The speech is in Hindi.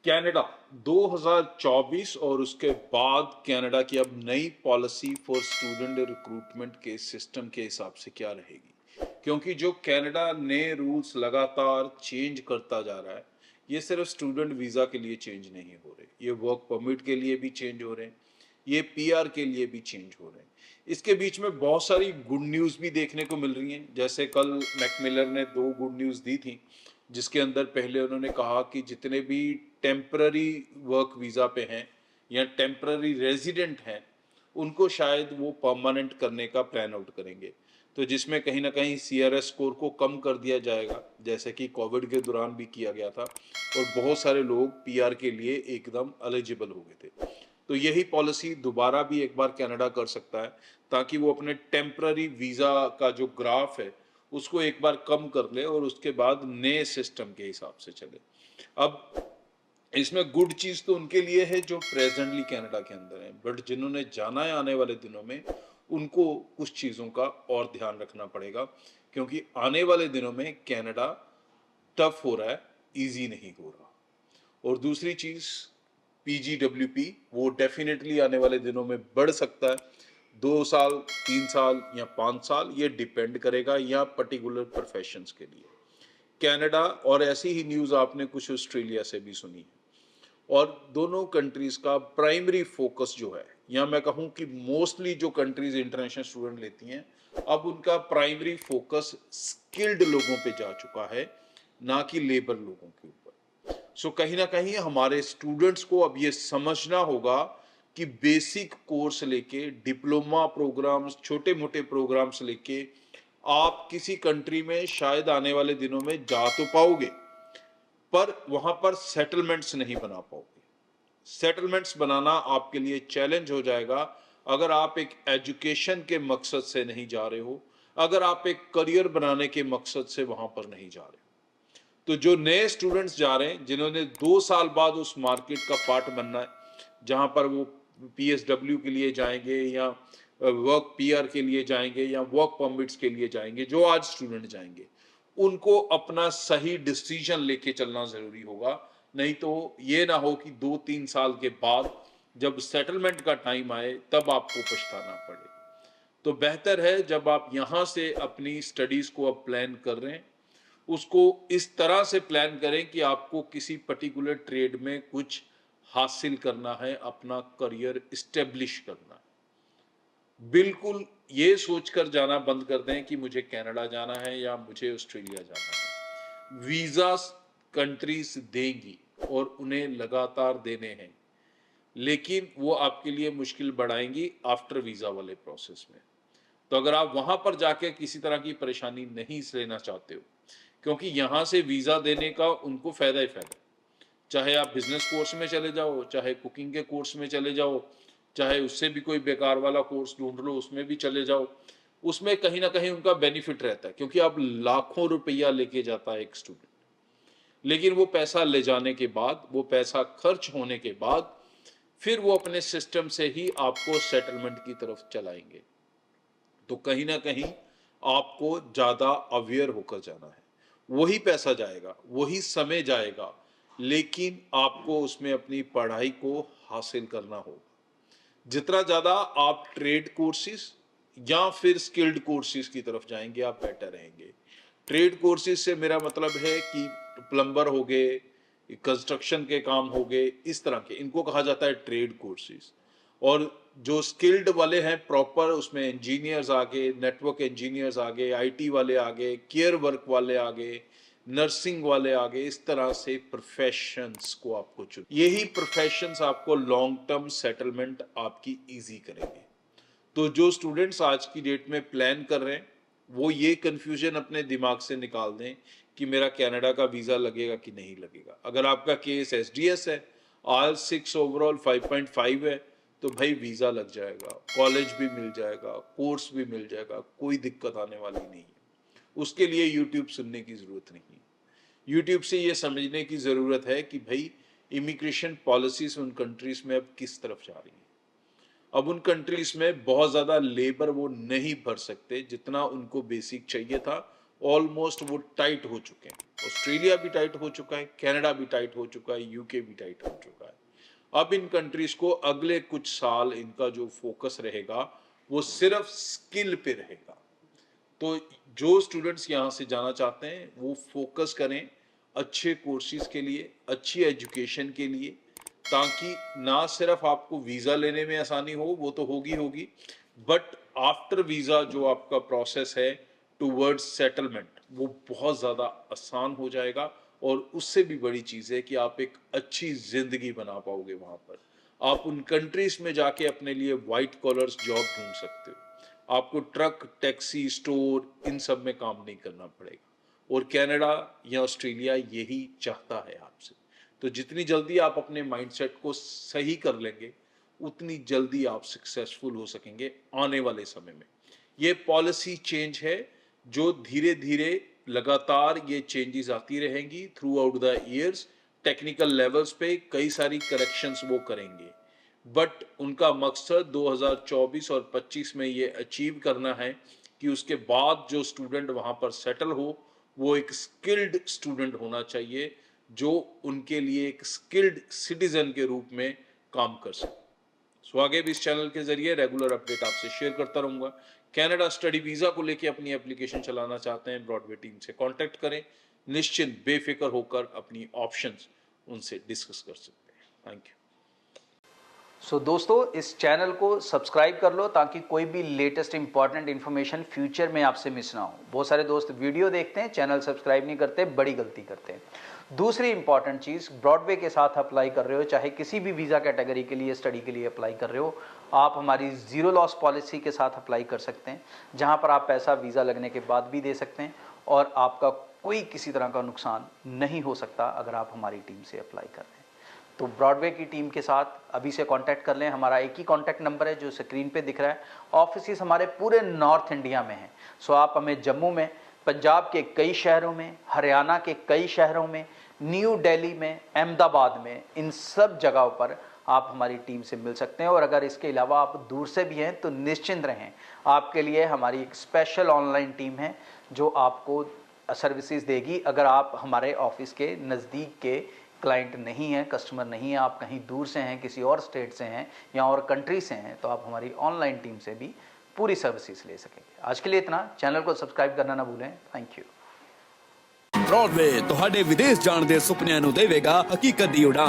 कनाडा 2024 और उसके बाद कनाडा की अब नई पॉलिसी फॉर स्टूडेंट रिक्रूटमेंट के सिस्टम के हिसाब से क्या रहेगी, क्योंकि जो कनाडा नए रूल्स लगातार चेंज करता जा रहा है, ये सिर्फ स्टूडेंट वीज़ा के लिए चेंज नहीं हो रहे, ये वर्क परमिट के लिए भी चेंज हो रहे हैं, ये पीआर के लिए भी चेंज हो रहे हैं। इसके बीच में बहुत सारी गुड न्यूज़ भी देखने को मिल रही हैं। जैसे कल मैकमिलर ने 2 गुड न्यूज़ दी थी, जिसके अंदर पहले उन्होंने कहा कि जितने भी टेम्पररी वर्क वीज़ा पे हैं या टेम्पररी रेजिडेंट हैं, उनको शायद वो परमानेंट करने का प्लान आउट करेंगे। तो जिसमें कहीं ना कहीं सीआरएस स्कोर को कम कर दिया जाएगा, जैसे कि कोविड के दौरान भी किया गया था, और बहुत सारे लोग पीआर के लिए एकदम एलिजिबल हो गए थे। तो यही पॉलिसी दोबारा भी एक बार कनाडा कर सकता है, ताकि वो अपने टेम्पररी वीज़ा का जो ग्राफ है उसको एक बार कम कर ले और उसके बाद नए सिस्टम के हिसाब से चले। अब इसमें गुड चीज़ तो उनके लिए है जो प्रेजेंटली कनाडा के अंदर है, बट जिन्होंने जाना है आने वाले दिनों में, उनको कुछ चीज़ों का और ध्यान रखना पड़ेगा, क्योंकि आने वाले दिनों में कनाडा टफ हो रहा है, इजी नहीं हो रहा। और दूसरी चीज़ पीजीडब्ल्यूपी, वो डेफिनेटली आने वाले दिनों में बढ़ सकता है, 2 साल, 3 साल या 5 साल, ये डिपेंड करेगा या पर्टिकुलर प्रोफेशंस के लिए। कनाडा और ऐसी ही न्यूज़ आपने कुछ ऑस्ट्रेलिया से भी सुनी है। और दोनों कंट्रीज का प्राइमरी फोकस जो है, या मैं कहूँ कि मोस्टली जो कंट्रीज इंटरनेशनल स्टूडेंट लेती हैं, अब उनका प्राइमरी फोकस स्किल्ड लोगों पे जा चुका है, ना कि लेबर लोगों के ऊपर। सो कहीं ना कहीं हमारे स्टूडेंट्स को अब ये समझना होगा कि बेसिक कोर्स लेके, डिप्लोमा प्रोग्राम्स, छोटे मोटे प्रोग्राम्स लेके आप किसी कंट्री में शायद आने वाले दिनों में जा तो पाओगे, पर वहां पर सेटलमेंट्स नहीं बना पाओगे। सेटलमेंट्स बनाना आपके लिए चैलेंज हो जाएगा अगर आप एक एजुकेशन के मकसद से नहीं जा रहे हो, अगर आप एक करियर बनाने के मकसद से वहां पर नहीं जा रहे हो। तो जो नए स्टूडेंट्स जा रहे हैं, जिन्होंने 2 साल बाद उस मार्केट का पार्ट बनना है, जहां पर वो पीएसडब्ल्यू के लिए जाएंगे या वर्क पीआर के लिए जाएंगे या वर्क परमिट्स के लिए जाएंगे, जो आज स्टूडेंट जाएंगे, उनको अपना सही डिसीजन लेके चलना जरूरी होगा। नहीं तो ये ना हो कि 2-3 साल के बाद जब सेटलमेंट का टाइम आए तब आपको पछताना पड़े। तो बेहतर है जब आप यहाँ से अपनी स्टडीज को अब प्लान कर रहे हैं, उसको इस तरह से प्लान करें कि आपको किसी पर्टिकुलर ट्रेड में कुछ हासिल करना है, अपना करियर इस्टेब्लिश करना है। बिल्कुल ये सोचकर जाना बंद कर दें कि मुझे कनाडा जाना है या मुझे ऑस्ट्रेलिया जाना है। वीजा कंट्रीज देंगी और उन्हें लगातार देने हैं, लेकिन वो आपके लिए मुश्किल बढ़ाएंगी आफ्टर वीजा वाले प्रोसेस में। तो अगर आप वहां पर जाके किसी तरह की परेशानी नहीं लेना चाहते हो, क्योंकि यहां से वीजा देने का उनको फायदा ही फायदा, चाहे आप बिजनेस कोर्स में चले जाओ, चाहे कुकिंग के कोर्स में चले जाओ, चाहे उससे भी कोई बेकार वाला कोर्स ढूंढ लो उसमें भी चले जाओ, उसमें कहीं ना कहीं उनका बेनिफिट रहता है, क्योंकि अब लाखों रुपया लेके जाता है एक स्टूडेंट, लेकिन वो पैसा ले जाने के बाद, वो पैसा खर्च होने के बाद, फिर वो अपने सिस्टम से ही आपको सेटलमेंट की तरफ चलाएंगे। तो कहीं ना कहीं आपको ज्यादा अवेयर होकर जाना है। वही पैसा जाएगा, वही समय जाएगा, लेकिन आपको उसमें अपनी पढ़ाई को हासिल करना होगा। जितना ज्यादा आप ट्रेड कोर्सेज या फिर स्किल्ड कोर्सेज की तरफ जाएंगे, आप बेटर रहेंगे। ट्रेड कोर्सेज से मेरा मतलब है कि प्लम्बर हो गए, कंस्ट्रक्शन के काम हो गए, इस तरह के, इनको कहा जाता है ट्रेड कोर्सेज। और जो स्किल्ड वाले हैं प्रॉपर, उसमें इंजीनियर्स आ गए, नेटवर्क इंजीनियर्स आ गए, आईटी वाले आ गए, केयर वर्क वाले आ गए, नर्सिंग वाले आ गए, इस तरह से प्रोफेशंस को आपको चुन, यही प्रोफेशंस आपको लॉन्ग टर्म सेटलमेंट आपकी इजी करेंगे। तो जो स्टूडेंट्स आज की डेट में प्लान कर रहे हैं, वो ये कंफ्यूजन अपने दिमाग से निकाल दें कि मेरा कनाडा का वीजा लगेगा कि नहीं लगेगा। अगर आपका केस एसडीएस है, IELTS 6 ओवरऑल 5.5 है, तो भाई वीजा लग जाएगा, कॉलेज भी मिल जाएगा, कोर्स भी मिल जाएगा, कोई दिक्कत आने वाली नहीं है। उसके लिए यूट्यूब सुनने की जरूरत नहीं है। यूट्यूब से ये समझने की जरूरत है कि भाई इमिग्रेशन पॉलिसीज उन कंट्रीज में अब किस तरफ जा रही है। अब उन कंट्रीज में बहुत ज्यादा लेबर वो नहीं भर सकते जितना उनको बेसिक चाहिए था, ऑलमोस्ट वो टाइट हो चुके हैं। ऑस्ट्रेलिया भी टाइट हो चुका है, कनाडा भी टाइट हो चुका है, यूके भी टाइट हो चुका है। अब इन कंट्रीज को अगले कुछ साल इनका जो फोकस रहेगा वो सिर्फ स्किल पे रहेगा। तो जो स्टूडेंट्स यहाँ से जाना चाहते हैं वो फोकस करें अच्छे कोर्सेज के लिए, अच्छी एजुकेशन के लिए, ताकि ना सिर्फ आपको वीज़ा लेने में आसानी हो, वो तो होगी, बट आफ्टर वीज़ा जो आपका प्रोसेस है टूवर्ड्स सेटलमेंट वो बहुत ज़्यादा आसान हो जाएगा। और उससे भी बड़ी चीज़ है कि आप एक अच्छी ज़िंदगी बना पाओगे वहाँ पर। आप उन कंट्रीज में जाके अपने लिए वाइट कॉलर्स जॉब ढूंढ सकते हो। आपको ट्रक, टैक्सी, स्टोर इन सब में काम नहीं करना पड़ेगा। और कनाडा या ऑस्ट्रेलिया यही चाहता है आपसे। तो जितनी जल्दी आप अपने माइंडसेट को सही कर लेंगे उतनी जल्दी आप सक्सेसफुल हो सकेंगे आने वाले समय में। ये पॉलिसी चेंज है जो धीरे धीरे लगातार ये चेंजेस आती रहेंगी through out the years. Technical levels पे कई सारी करेक्शंस वो करेंगे, बट उनका मकसद 2024 और 25 में ये अचीव करना है कि उसके बाद जो स्टूडेंट वहाँ पर सेटल हो वो एक स्किल्ड स्टूडेंट होना चाहिए, जो उनके लिए एक स्किल्ड सिटीजन के रूप में काम कर सके। सो आगे भी इस चैनल के जरिए रेगुलर अपडेट आपसे शेयर करता रहूंगा। कनाडा स्टडी वीजा को लेके अपनी एप्लीकेशन चलाना चाहते हैं, ब्रॉडवे टीम से कांटेक्ट करें। निश्चिंत बेफिक्र होकर अपनी ऑप्शंस उनसे डिस्कस कर सकते हैं। Thank you. सो दोस्तों, इस चैनल को सब्सक्राइब कर लो ताकि कोई भी लेटेस्ट इंपॉर्टेंट इन्फॉर्मेशन फ्यूचर में आपसे मिस ना हो। बहुत सारे दोस्त वीडियो देखते हैं, चैनल सब्सक्राइब नहीं करते, बड़ी गलती करते हैं। दूसरी इंपॉर्टेंट चीज़, ब्रॉडवे के साथ अप्लाई कर रहे हो, चाहे किसी भी वीज़ा कैटेगरी के लिए स्टडी के लिए अप्लाई कर रहे हो, आप हमारी ज़ीरो लॉस पॉलिसी के साथ अप्लाई कर सकते हैं, जहाँ पर आप पैसा वीज़ा लगने के बाद भी दे सकते हैं और आपका कोई किसी तरह का नुकसान नहीं हो सकता अगर आप हमारी टीम से अप्लाई कर रहे हैं। तो ब्रॉडवे की टीम के साथ अभी से कांटेक्ट कर लें। हमारा एक ही कांटेक्ट नंबर है जो स्क्रीन पे दिख रहा है। ऑफिस हमारे पूरे नॉर्थ इंडिया में हैं। सो आप हमें जम्मू में, पंजाब के कई शहरों में, हरियाणा के कई शहरों में, न्यू दिल्ली में, अहमदाबाद में, इन सब जगहों पर आप हमारी टीम से मिल सकते हैं। और अगर इसके अलावा आप दूर से भी हैं तो निश्चिंत रहें, आपके लिए हमारी एक स्पेशल ऑनलाइन टीम है जो आपको सर्विसेज देगी। अगर आप हमारे ऑफिस के नज़दीक के क्लाइंट नहीं है, कस्टमर नहीं है, आप कहीं दूर से हैं, किसी और स्टेट से हैं या और कंट्री से हैं, तो आप हमारी ऑनलाइन टीम से भी पूरी सर्विसेज ले सकेंगे। आज के लिए इतना। चैनल को सब्सक्राइब करना ना भूलें। Thank you. ब्रॉडवे ਤੁਹਾਡੇ ਵਿਦੇਸ਼ ਜਾਣ ਦੇ ਸੁਪਨਿਆਂ ਨੂੰ ਦੇਵੇਗਾ ਹਕੀਕਤ ਦੀ ਉਡਾਨ।